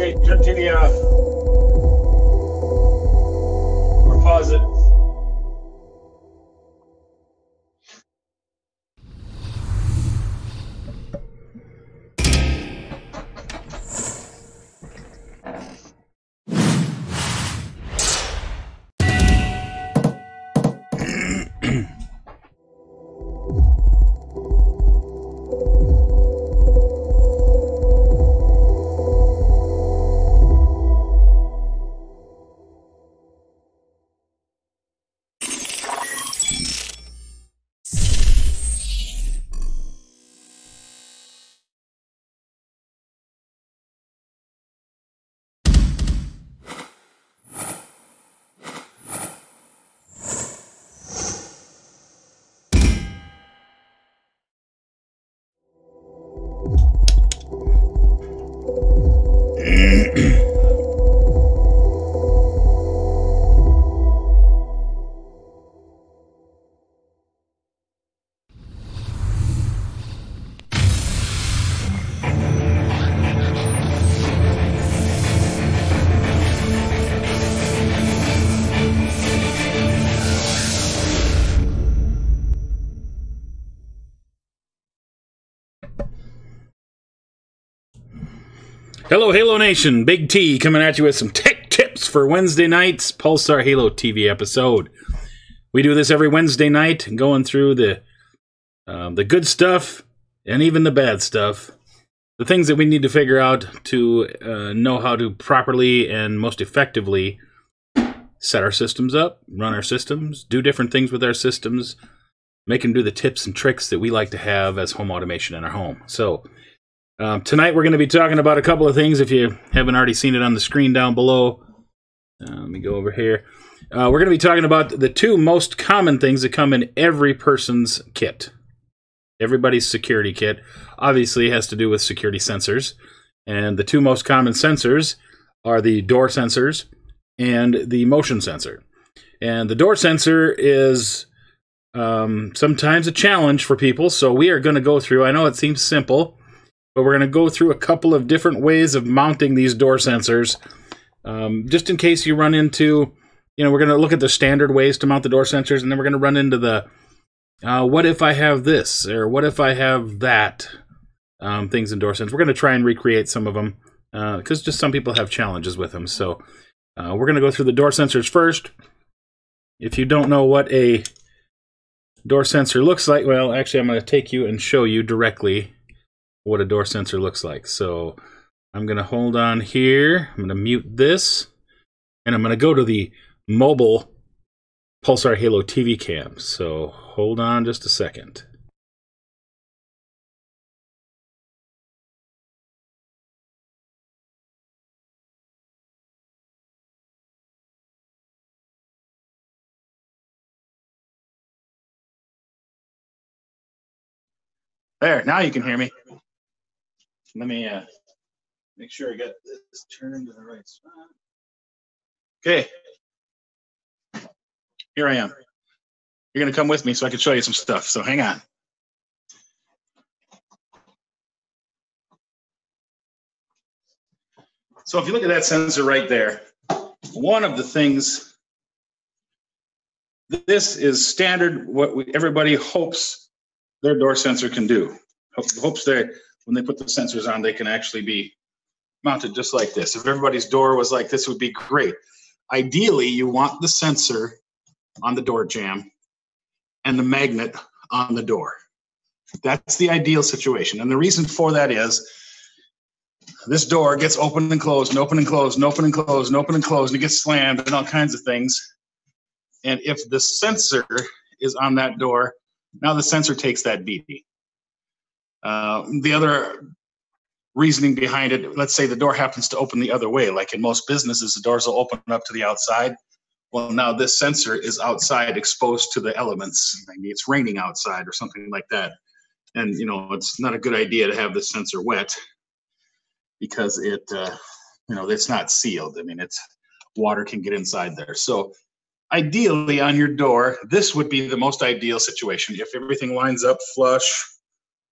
Okay, turn TV off. Or pause it. Hello, Halo Nation. Big T coming at you with some tech tips for Wednesday night's Pulsar Halo TV episode. We do this every Wednesday night, going through the good stuff and even the bad stuff. The things that we need to figure out to know how to properly and most effectively set our systems up, run our systems, do different things with our systems, make them do the tips and tricks that we like to have as home automation in our home. So tonight we're going to be talking about a couple of things. If you haven't already seen it on the screen down below, let me go over here. We're going to be talking about the two most common things that come in every person's kit. Everybody's security kit obviously has to do with security sensors. And the two most common sensors are the door sensors and the motion sensor. And the door sensor is sometimes a challenge for people. So we are going to go through, I know it seems simple, but we're going to go through a couple of different ways of mounting these door sensors. Just in case you run into, we're going to look at the standard ways to mount the door sensors, and then we're going to run into the, what if I have this, or what if I have that, things in door sensors. We're going to try and recreate some of them, because just some people have challenges with them. So we're going to go through the door sensors first. If you don't know what a door sensor looks like, well, actually I'm going to take you and show you directly what a door sensor looks like. So I'm going to hold on here. I'm going to mute this, and I'm going to go to the mobile Pulsar Halo TV cam. So hold on just a second. There, now you can hear me. Let me make sure I got this turned to the right spot. Okay. Here I am. You're going to come with me so I can show you some stuff. So hang on. So if you look at that sensor right there, one of the things, this is standard what everybody hopes their door sensor can do. Hopes when they put the sensors on, they can actually be mounted just like this. If everybody's door was like this, it would be great. Ideally, you want the sensor on the door jamb and the magnet on the door. That's the ideal situation. And the reason for that is this door gets opened and closed and open and closed and open and closed and open and closed, and it gets slammed and all kinds of things. And if the sensor is on that door, Now the sensor takes that beating. The other reasoning behind it, let's say the door happens to open the other way. Like in most businesses, the doors will open up to the outside. Well, now this sensor is outside, exposed to the elements. Maybe it's raining outside or something like that. And, you know, it's not a good idea to have the sensor wet because it, you know, it's not sealed. I mean, water can get inside there. So ideally on your door, this would be the most ideal situation. If everything lines up flush,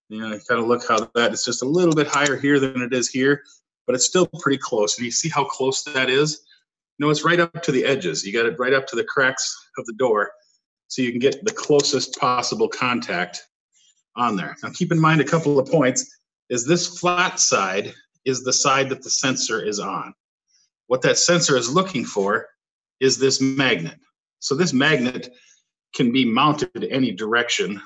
you know, kind of look how that is just a little bit higher here than it is here, but it's still pretty close. And you see how close that is? You know, it's right up to the edges. You got it right up to the cracks of the door so you can get the closest possible contact on there. Now keep in mind a couple of points is this flat side is the side that the sensor is on. What that sensor is looking for is this magnet. So this magnet can be mounted any direction.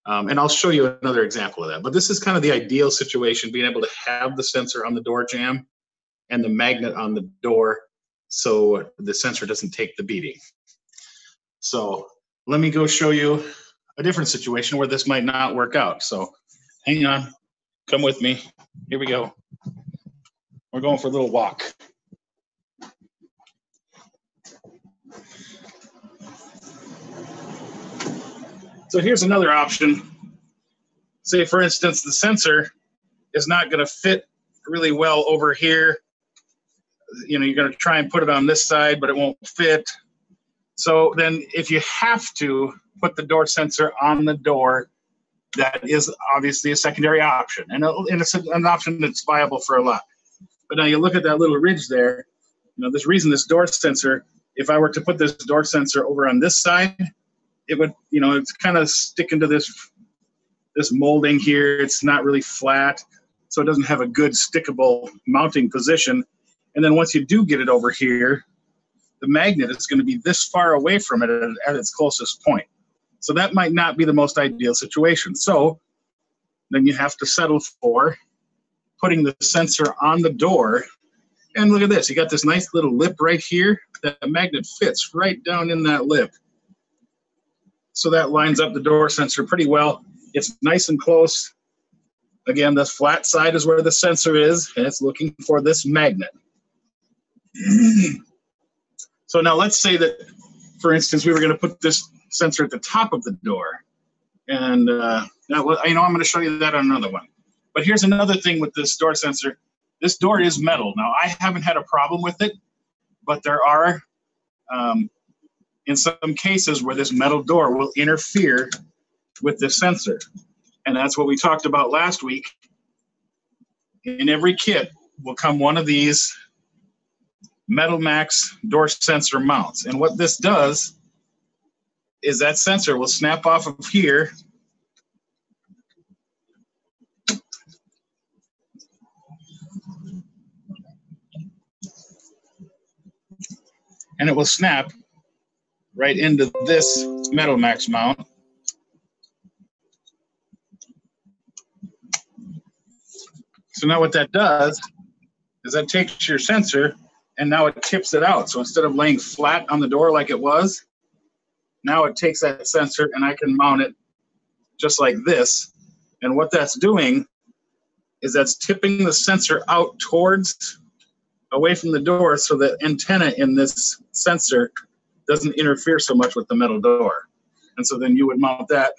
And I'll show you another example of that. But this is kind of the ideal situation, being able to have the sensor on the door jamb and the magnet on the door so the sensor doesn't take the beating. So let me go show you a different situation where this might not work out. So hang on, come with me. Here we go. We're going for a little walk. So here's another option. Say, for instance, the sensor is not going to fit really well over here. You know, you're going to try and put it on this side, but it won't fit. So then if you have to put the door sensor on the door, that is obviously a secondary option. And it's an option that's viable for a lot. But now you look at that little ridge there, you know, this reason this door sensor, if I were to put this door sensor over on this side, it would, you know, it's kind of sticking to this molding here. It's not really flat, so it doesn't have a good stickable mounting position. And then once you do get it over here, the magnet is going to be this far away from it at its closest point. So that might not be the most ideal situation. So then you have to settle for putting the sensor on the door. And look at this. You got this nice little lip right here. That magnet fits right down in that lip. So that lines up the door sensor pretty well. It's nice and close. Again, the flat side is where the sensor is, and it's looking for this magnet. So now let's say that, for instance, we were going to put this sensor at the top of the door. And now, you know, I'm going to show you that on another one. But here's another thing with this door sensor. This door is metal. Now, I haven't had a problem with it, but there are, in some cases, where this metal door will interfere with the sensor. And that's what we talked about last week. In every kit will come one of these Metal Max door sensor mounts. And what this does is that sensor will snap off of here and it will snap right into this Metal Max mount. So now what that does is that takes your sensor and now it tips it out. So instead of laying flat on the door like it was, now it takes that sensor and I can mount it just like this. And what that's doing is that's tipping the sensor out towards, away from the door, so the antenna in this sensor doesn't interfere so much with the metal door. And so then you would mount that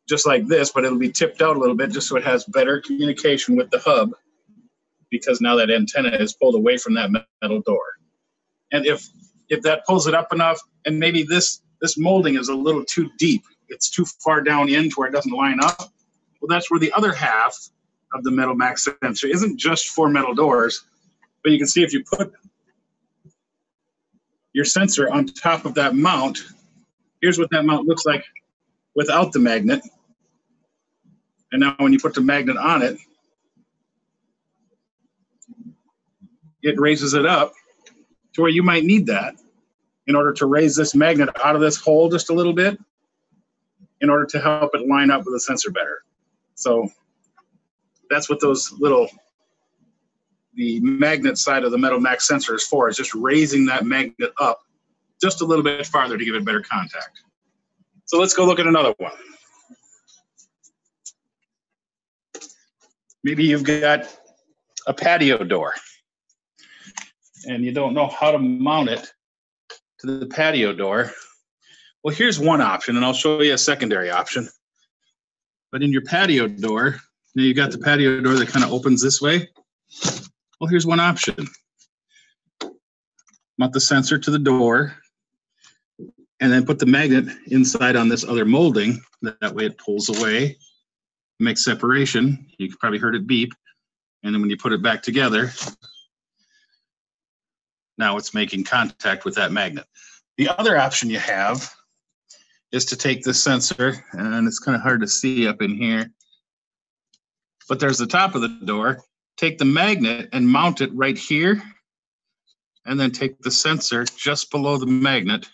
just like this, but it'll be tipped out a little bit just so it has better communication with the hub, because now that antenna is pulled away from that metal door. And if that pulls it up enough, and maybe this molding is a little too deep, it's too far down in to where it doesn't line up, well, that's where the other half of the Metal Max sensor isn't just for metal doors, but you can see if you put your sensor on top of that mount, here's what that mount looks like without the magnet. And now when you put the magnet on it, it raises it up to where you might need that in order to raise this magnet out of this hole just a little bit in order to help it line up with the sensor better. So that's what the magnet side of the Metal Max sensor is for, is just raising that magnet up just a little bit farther to give it better contact. So let's go look at another one. Maybe you've got a patio door and you don't know how to mount it to the patio door. Well, here's one option, and I'll show you a secondary option. But in your patio door, now you got the patio door that kind of opens this way. Well, here's one option. Mount the sensor to the door and then put the magnet inside on this other molding. That way it pulls away, makes separation. You probably heard it beep. And then when you put it back together, now it's making contact with that magnet. The other option you have is to take this sensor, and it's kind of hard to see up in here, but there's the top of the door. Take the magnet and mount it right here, and then take the sensor just below the magnet.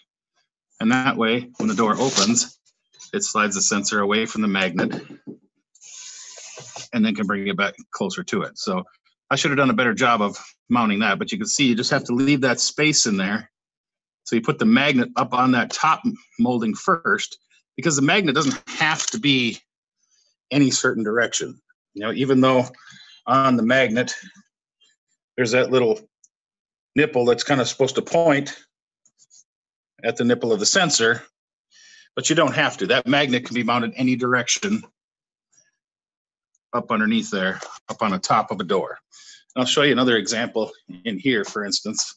And that way, when the door opens, it slides the sensor away from the magnet and then can bring it back closer to it. So I should have done a better job of mounting that, but you can see you just have to leave that space in there. So you put the magnet up on that top molding first, because the magnet doesn't have to be any certain direction. You know, even though on the magnet, there's that little nipple that's kind of supposed to point at the nipple of the sensor, but you don't have to. That magnet can be mounted any direction up underneath there, up on the top of a door. And I'll show you another example in here, for instance.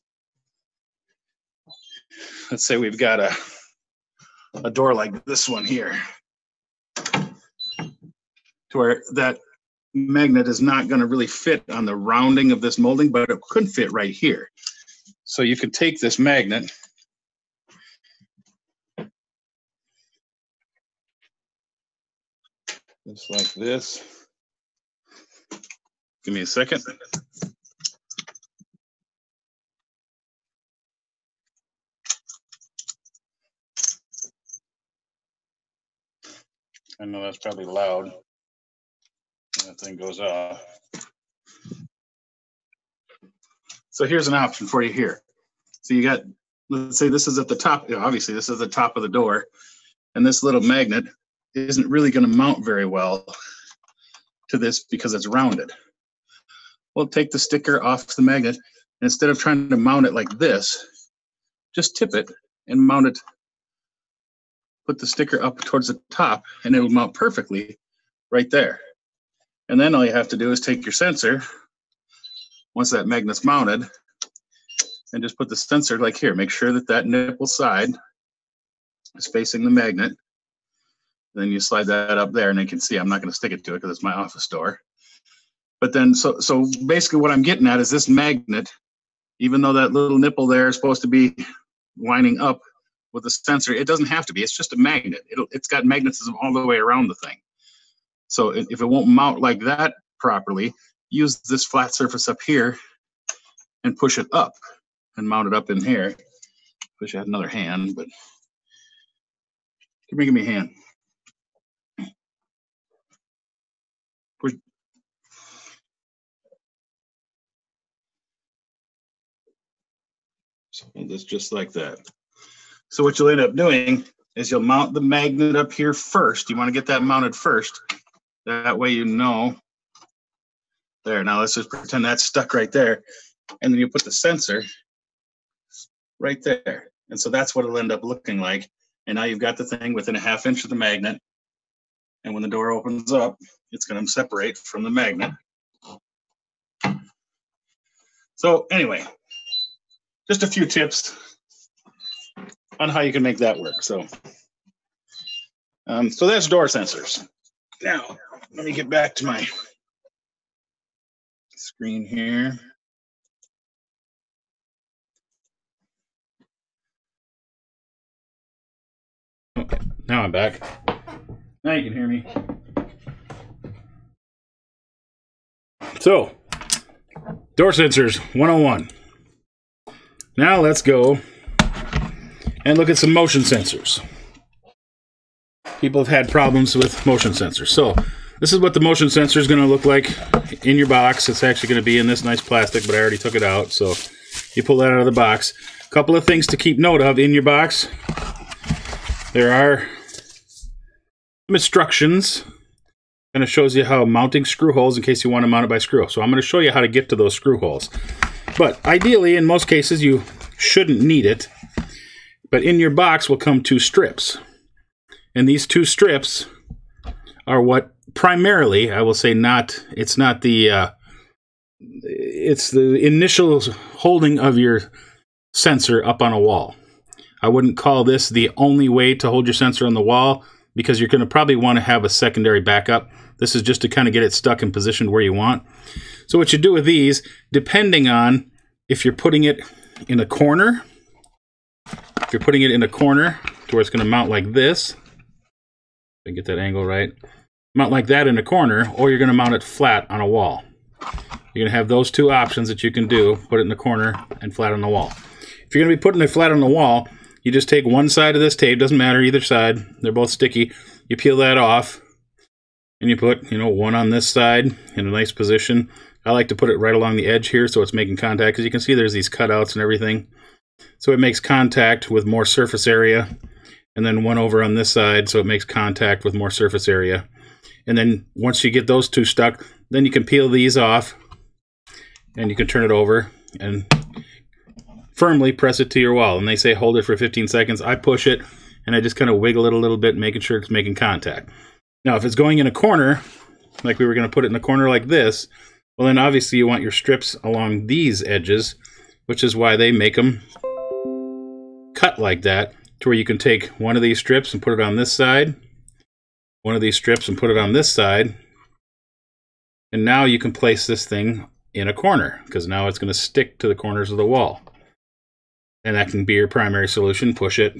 Let's say we've got a door like this one here, to where that magnet is not going to really fit on the rounding of this molding, but it could fit right here. So you can take this magnet just like this. Give me a second. I know that's probably loud. That thing goes off. So here's an option for you here. So you got, let's say this is at the top. You know, obviously, this is the top of the door, and this little magnet isn't really going to mount very well to this because it's rounded. Well, take the sticker off the magnet, and instead of trying to mount it like this, just tip it and mount it. Put the sticker up towards the top, and it will mount perfectly right there. And then all you have to do is take your sensor, once that magnet's mounted, and just put the sensor like here. Make sure that that nipple side is facing the magnet. Then you slide that up there, and you can see I'm not going to stick it to it because it's my office door. But then, so basically what I'm getting at is this magnet, even though that little nipple there is supposed to be winding up with the sensor, it doesn't have to be. It's just a magnet. It's got magnetism all the way around the thing. So if it won't mount like that properly, use this flat surface up here and push it up and mount it up in here. Wish I had another hand, but give me a hand. Push. So that's just like that. So what you'll end up doing is you'll mount the magnet up here first. You want to get that mounted first. That way you know. There, now let's just pretend that's stuck right there. And then you put the sensor right there. And so that's what it'll end up looking like. And now you've got the thing within a ½ inch of the magnet. And when the door opens up, it's going to separate from the magnet. So anyway, just a few tips on how you can make that work. So that's door sensors. Now, let me get back to my screen here. Okay, now I'm back. Now you can hear me. So, door sensors 101. Now let's go and look at some motion sensors. People have had problems with motion sensors. So this is what the motion sensor is going to look like in your box. It's actually going to be in this nice plastic, but I already took it out. So you pull that out of the box. A couple of things to keep note of in your box. There are some instructions. Kind of shows you how mounting screw holes in case you want to mount it by screw. So I'm going to show you how to get to those screw holes. But ideally, in most cases, you shouldn't need it. But in your box will come 2 strips. And these 2 strips are what primarily, I will say, it's the initial holding of your sensor up on a wall. I wouldn't call this the only way to hold your sensor on the wall, because you're going to probably want to have a secondary backup. This is just to kind of get it stuck and positioned where you want. So what you do with these, depending on if you're putting it in a corner, to where it's going to mount like this, if I get that angle right, mount like that in a corner, or you're going to mount it flat on a wall. You're going to have those 2 options that you can do, put it in the corner and flat on the wall. If you're going to be putting it flat on the wall, you just take one side of this tape, doesn't matter either side, they're both sticky. You peel that off, and you put, one on this side in a nice position. I like to put it right along the edge here so it's making contact, because you can see there's these cutouts and everything. So it makes contact with more surface area. And then one over on this side, so it makes contact with more surface area. And then once you get those 2 stuck, then you can peel these off, and you can turn it over and firmly press it to your wall. And they say hold it for 15 seconds. I push it, and I just kind of wiggle it a little bit, making sure it's making contact. Now, if it's going in a corner, like we were going to put it in a corner like this, well, then obviously you want your strips along these edges, which is why they make them cut like that, to where you can take one of these strips and put it on this side, one of these strips and put it on this side, and now you can place this thing in a corner, because now it's going to stick to the corners of the wall. And that can be your primary solution. Push it,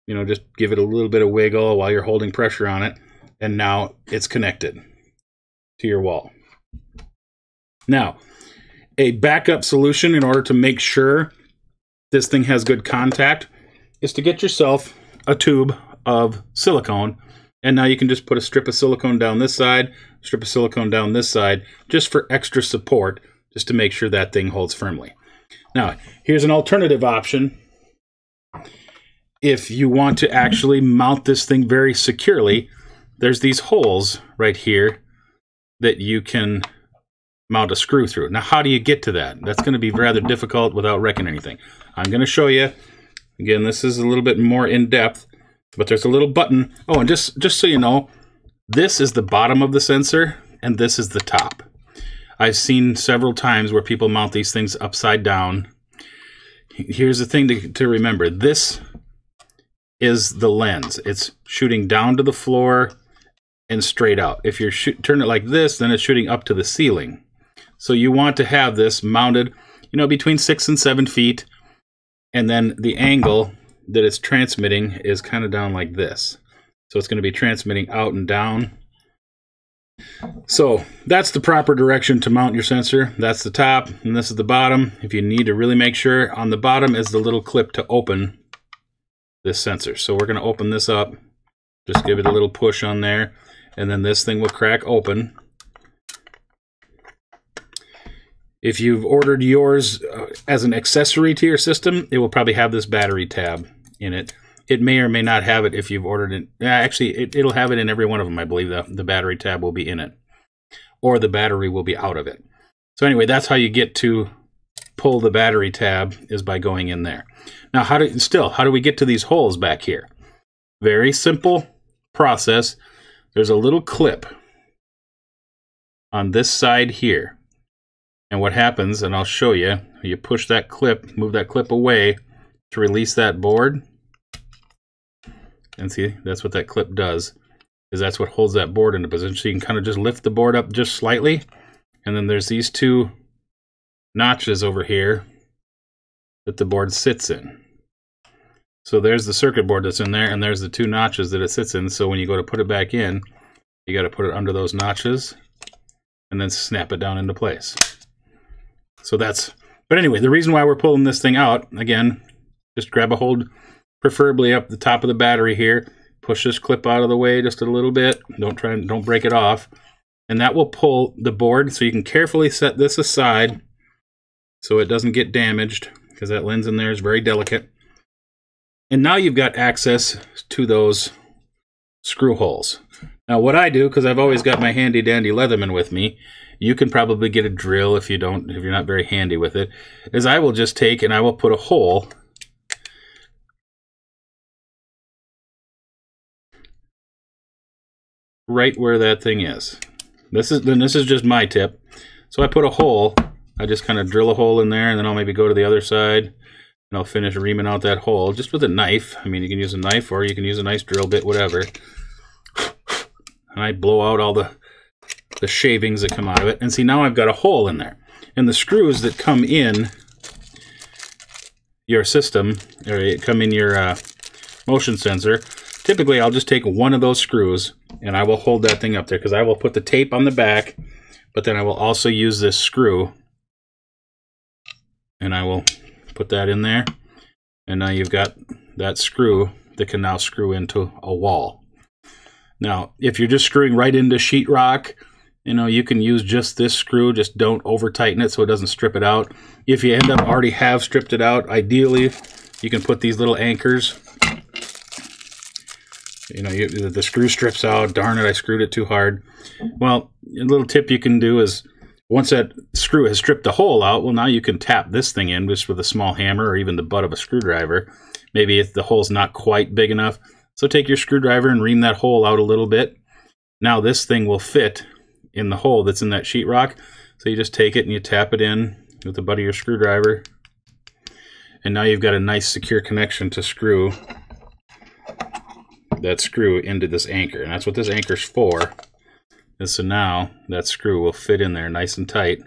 just give it a little bit of wiggle while you're holding pressure on it, and now it's connected to your wall. Now, a backup solution in order to make sure this thing has good contact is to get yourself a tube of silicone, and now you can just put a strip of silicone down this side, strip of silicone down this side, just for extra support, just to make sure that thing holds firmly. Now, here's an alternative option. If you want to actually mount this thing very securely, there's these holes right here that you can mount a screw through. Now, how do you get to that? That's going to be rather difficult without wrecking anything. I'm going to show you. Again, this is a little bit more in-depth, but there's a little button. Oh, and just so you know, this is the bottom of the sensor, and this is the top. I've seen several times where people mount these things upside down. Here's the thing to remember. This is the lens. It's shooting down to the floor and straight out. If you turn it like this, then it's shooting up to the ceiling. So you want to have this mounted, between 6 and 7 feet, and then the angle that it's transmitting is kind of down like this. So it's going to be transmitting out and down. So that's the proper direction to mount your sensor. That's the top, and this is the bottom. If you need to really make sure, on the bottom is the little clip to open this sensor. So we're going to open this up. Just give it a little push on there, and then this thing will crack open. If you've ordered yours as an accessory to your system, it will probably have this battery tab in it. It may or may not have it if you've ordered it. Actually, it'll have it in every one of them, I believe. The battery tab will be in it, or the battery will be out of it. So anyway, that's how you get to pull the battery tab, is by going in there. Now, how do we get to these holes back here? Very simple process. There's a little clip on this side here. And what happens, and I'll show you, you push that clip, move that clip away to release that board. And see, that's what that clip does, is that's what holds that board into position. So you can kind of just lift the board up just slightly. And then there's these 2 notches over here that the board sits in. So there's the circuit board that's in there, and there's the 2 notches that it sits in. So when you go to put it back in, you got to put it under those notches and then snap it down into place. So but anyway, the reason why we're pulling this thing out, again, just grab a hold, preferably up the top of the battery here, push this clip out of the way just a little bit, don't break it off, and that will pull the board. So you can carefully set this aside so it doesn't get damaged, because that lens in there is very delicate. And now you've got access to those screw holes. Now what I do, because I've always got my handy dandy Leatherman with me, you can probably get a drill if you're not very handy with it, is I will just take and I will put a hole right where that thing is. This is just my tip. So I put a hole, I just kind of drill a hole in there, and then I'll maybe go to the other side and I'll finish reaming out that hole just with a knife. I mean, you can use a knife or you can use a nice drill bit, whatever. And I blow out all the shavings that come out of it. And see, now I've got a hole in there. And the screws that come in your system, or come in your motion sensor, typically I'll just take one of those screws and I will hold that thing up there, because I will put the tape on the back, but then I will also use this screw and I will put that in there. And now you've got that screw that can now screw into a wall. Now, if you're just screwing right into sheetrock, you know, you can use just this screw, just don't over tighten it so it doesn't strip it out. If you end up already have stripped it out, ideally, you can put these little anchors. You know, the screw strips out. Darn it, I screwed it too hard. Well, a little tip you can do is, once that screw has stripped the hole out, well, now you can tap this thing in just with a small hammer or even the butt of a screwdriver. Maybe if the hole's not quite big enough. So take your screwdriver and ream that hole out a little bit. Now this thing will fit in the hole that's in that sheetrock. So you just take it and you tap it in with the butt of your screwdriver. And now you've got a nice secure connection to screw that screw into this anchor. And that's what this anchor's for. And so now that screw will fit in there nice and tight.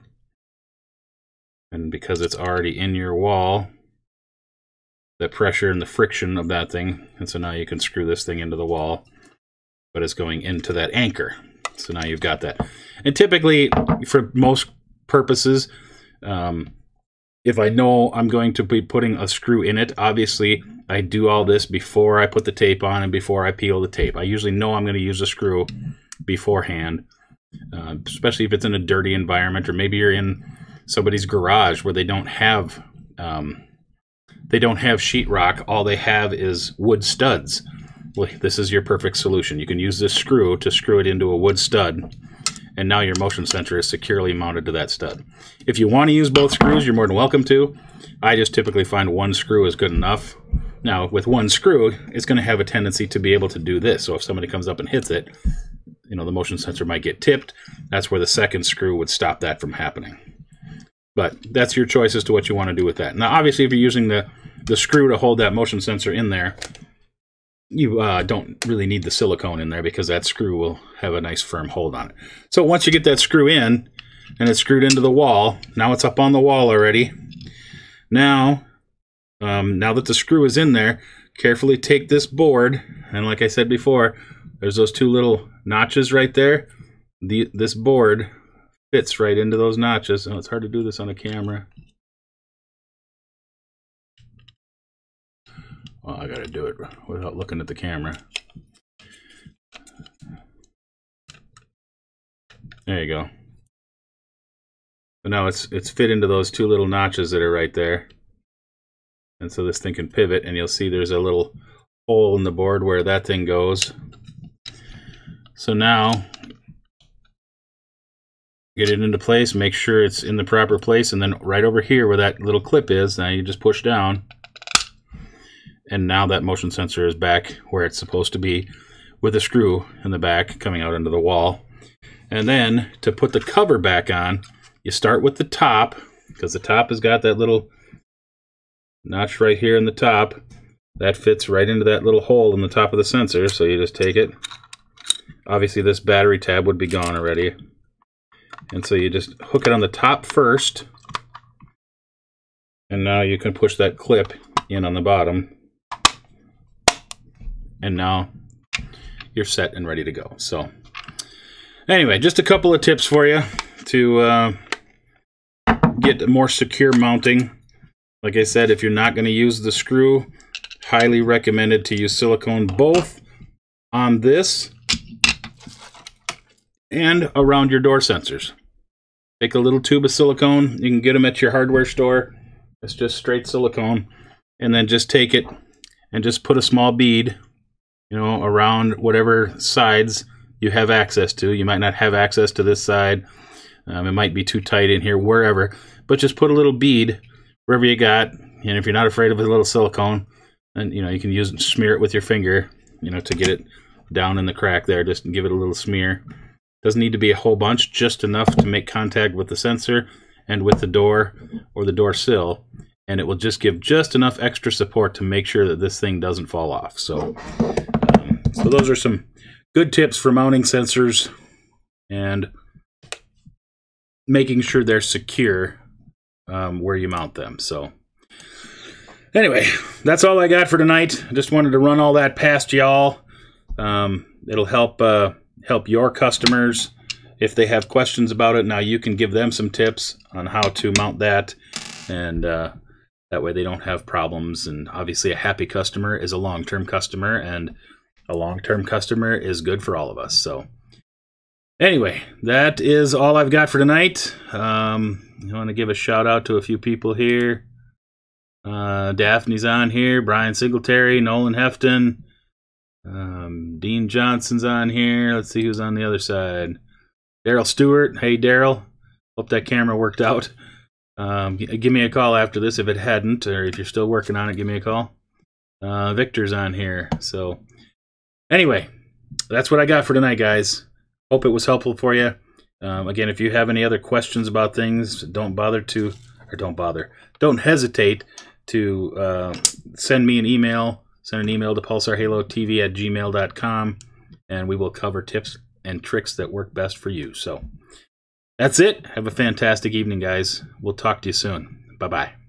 And because it's already in your wall, the pressure and the friction of that thing, and so now you can screw this thing into the wall, but it's going into that anchor. So now you've got that. And typically, for most purposes, if I know I'm going to be putting a screw in it, obviously I do all this before I put the tape on and before I peel the tape. I usually know I'm going to use a screw beforehand, especially if it's in a dirty environment, or maybe you're in somebody's garage where they don't have sheetrock. All they have is wood studs. Well, this is your perfect solution. You can use this screw to screw it into a wood stud, and now your motion sensor is securely mounted to that stud. If you want to use both screws, you're more than welcome to. I just typically find one screw is good enough. Now, with one screw, it's going to have a tendency to be able to do this. So if somebody comes up and hits it, you know, the motion sensor might get tipped. That's where the second screw would stop that from happening. But that's your choice as to what you want to do with that. Now, obviously, if you're using the screw to hold that motion sensor in there, you don't really need the silicone in there, because that screw will have a nice firm hold on it. So once you get that screw in and it's screwed into the wall, now it's up on the wall already. Now that the screw is in there, carefully take this board, and like I said before, there's those two little notches right there. This board fits right into those notches. Oh, it's hard to do this on a camera. Well, I gotta do it without looking at the camera. There you go. So now it's fit into those two little notches that are right there. And so this thing can pivot, and you'll see there's a little hole in the board where that thing goes. So now, get it into place, make sure it's in the proper place, and then right over here where that little clip is, now you just push down. And now that motion sensor is back where it's supposed to be, with a screw in the back coming out into the wall. And then to put the cover back on, you start with the top, because the top has got that little notch right here in the top. That fits right into that little hole in the top of the sensor, so you just take it. Obviously this battery tab would be gone already. And so you just hook it on the top first, and now you can push that clip in on the bottom. And now you're set and ready to go. So anyway, just a couple of tips for you to get more secure mounting. Like I said, if you're not going to use the screw, highly recommended to use silicone both on this and around your door sensors. Take a little tube of silicone. You can get them at your hardware store. It's just straight silicone. And then just take it and just put a small bead you know, around whatever sides you have access to. You might not have access to this side. It might be too tight in here, wherever. But just put a little bead wherever you got. And if you're not afraid of a little silicone, then, you know, you can use it, smear it with your finger, you know, to get it down in the crack there. Just give it a little smear. Doesn't need to be a whole bunch, just enough to make contact with the sensor and with the door or the door sill. And it will just give just enough extra support to make sure that this thing doesn't fall off. So those are some good tips for mounting sensors and making sure they're secure where you mount them. So anyway, that's all I got for tonight. I just wanted to run all that past y'all. It'll help your customers if they have questions about it. Now you can give them some tips on how to mount that, and that way they don't have problems. And obviously a happy customer is a long-term customer, and a long-term customer is good for all of us. So anyway, that is all I've got for tonight. I want to give a shout out to a few people here. Daphne's on here, Brian Singletary, Nolan Hefton, Dean Johnson's on here. Let's see who's on the other side. Daryl Stewart. Hey, Daryl. Hope that camera worked out. Give me a call after this if it hadn't, or if you're still working on it, give me a call. Victor's on here. So anyway, that's what I got for tonight, guys. Hope it was helpful for you. Again, if you have any other questions about things, don't hesitate to send me an email. Send an email to pulsarhalotv@gmail.com, and we will cover tips and tricks that work best for you. So that's it. Have a fantastic evening, guys. We'll talk to you soon. Bye-bye.